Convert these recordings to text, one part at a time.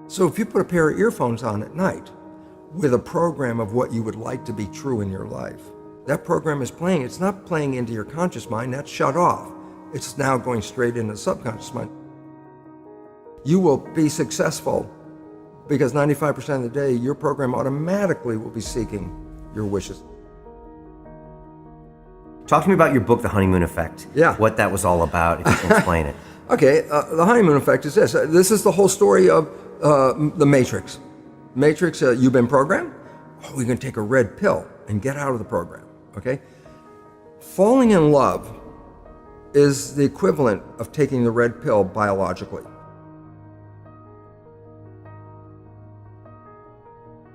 So if you put a pair of earphones on at night with a program of what you would like to be true in your life, that program is playing. It's not playing into your conscious mind. That's shut off. It's now going straight into the subconscious mind. You will be successful because 95% of the day, your program automatically will be seeking your wishes. Talk to me about your book, The Honeymoon Effect. Yeah. What that was all about, if you can explain it. Okay, the honeymoon effect is this. This is the whole story of the Matrix. Matrix, you've been programmed. Oh, we're going to take a red pill and get out of the program, okay? Falling in love is the equivalent of taking the red pill biologically.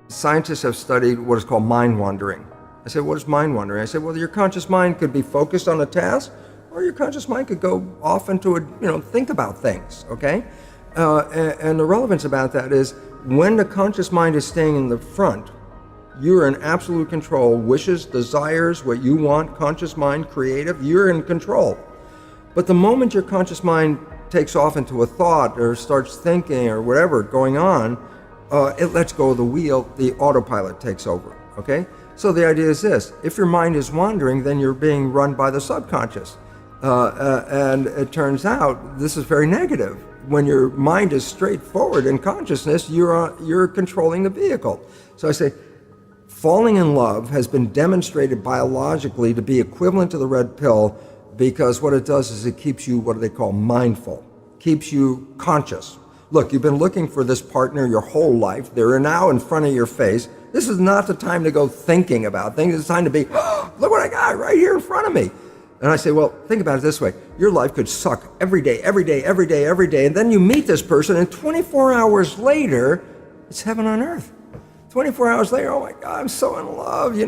Scientists have studied what is called mind wandering. I said, what is mind wandering? I said, well, your conscious mind could be focused on a task, or your conscious mind could go off into think about things, okay? And the relevance about that is when the conscious mind is staying in the front, you're in absolute control. Wishes, desires, what you want, conscious mind, creative, you're in control. But the moment your conscious mind takes off into a thought or starts thinking or whatever going on, it lets go of the wheel, the autopilot takes over, okay? So the idea is this: if your mind is wandering, then you're being run by the subconscious. And it turns out this is very negative. When your mind is straightforward in consciousness, you're controlling the vehicle. So I say, falling in love has been demonstrated biologically to be equivalent to the red pill, because what it does is it keeps you what they call mindful, keeps you conscious. Look, you've been looking for this partner your whole life. They're now in front of your face. This is not the time to go thinking about things. It's time to be, oh, look what I got right here in front of me. And I say, well, think about it this way. Your life could suck every day, every day, every day, every day. And then you meet this person, and 24 hours later, it's heaven on earth. 24 hours later, oh my God, I'm so in love,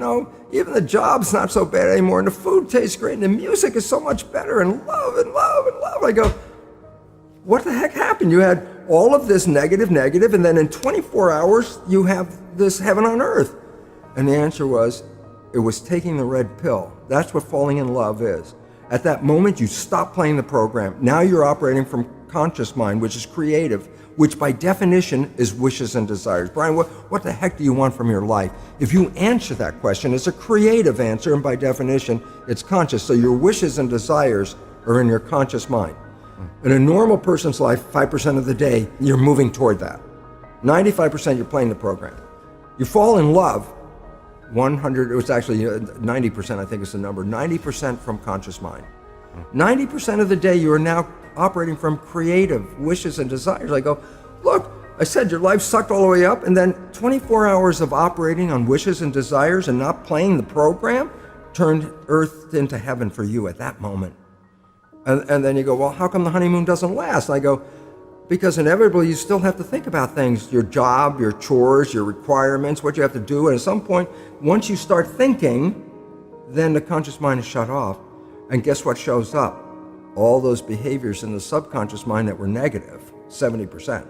Even the job's not so bad anymore, and the food tastes great, and the music is so much better, and love, and love, and love. I go, what the heck happened? You had all of this negative, and then in 24 hours, you have this heaven on earth. And the answer was, it was taking the red pill. That's what falling in love is. At that moment, you stop playing the program. Now you're operating from conscious mind, which is creative, which by definition is wishes and desires. Brian, what the heck do you want from your life? If you answer that question, it's a creative answer, and by definition, it's conscious. So your wishes and desires are in your conscious mind. In a normal person's life, 5% of the day, you're moving toward that. 95% you're playing the program. You fall in love, 100, it was actually 90%, I think is the number, 90% from conscious mind. 90% of the day you are now operating from creative wishes and desires. I go, look, I said your life sucked all the way up, and then 24 hours of operating on wishes and desires and not playing the program turned earth into heaven for you at that moment. And then you go, well, how come the honeymoon doesn't last? I go, because inevitably you still have to think about things, your job, your chores, your requirements, what you have to do. And at some point, once you start thinking, then the conscious mind is shut off. And guess what shows up? All those behaviors in the subconscious mind that were negative, 70%.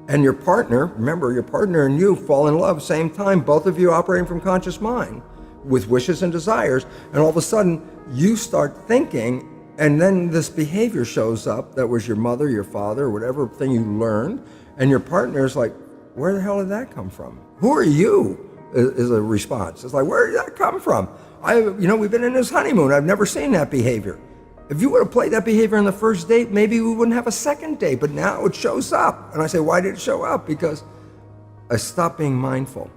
And your partner, remember, your partner and you fall in love same time, both of you operating from conscious mind with wishes and desires. And all of a sudden, you start thinking, and then this behavior shows up that was your mother, your father, or whatever thing you learned, and your partner's like, where the hell did that come from? Who are you? Is a response. It's like, where did that come from? We've been in this honeymoon. I've never seen that behavior. If you would have played that behavior on the first date, maybe we wouldn't have a second date, but now it shows up. And I say, why did it show up? Because I stopped being mindful.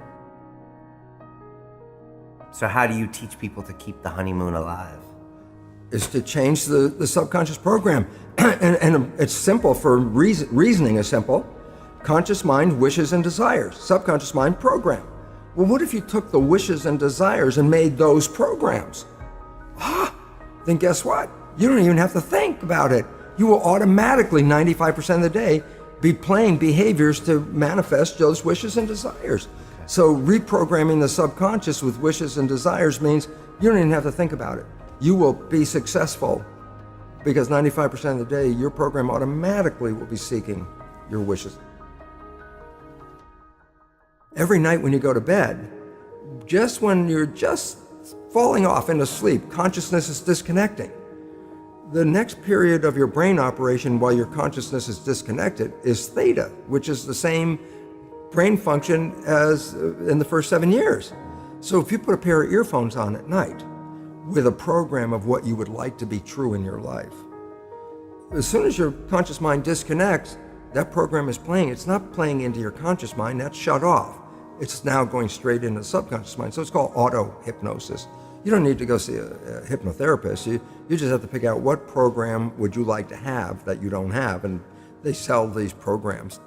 So how do you teach people to keep the honeymoon alive? Is to change the subconscious program. and it's simple, for reasoning is simple. Conscious mind, wishes and desires. Subconscious mind, program. Well, what if you took the wishes and desires and made those programs? Then guess what? You don't even have to think about it. You will automatically, 95% of the day, be playing behaviors to manifest those wishes and desires. So reprogramming the subconscious with wishes and desires means you don't even have to think about it. You will be successful because 95% of the day, your program automatically will be seeking your wishes. Every night when you go to bed, just when you're just falling off into sleep, consciousness is disconnecting. The next period of your brain operation while your consciousness is disconnected is theta, which is the same brain function as in the first 7 years. So if you put a pair of earphones on at night with a program of what you would like to be true in your life, as soon as your conscious mind disconnects, that program is playing. It's not playing into your conscious mind, that's shut off. It's now going straight into the subconscious mind. So it's called auto-hypnosis. You don't need to go see a hypnotherapist. You just have to pick out what program would you like to have that you don't have, and they sell these programs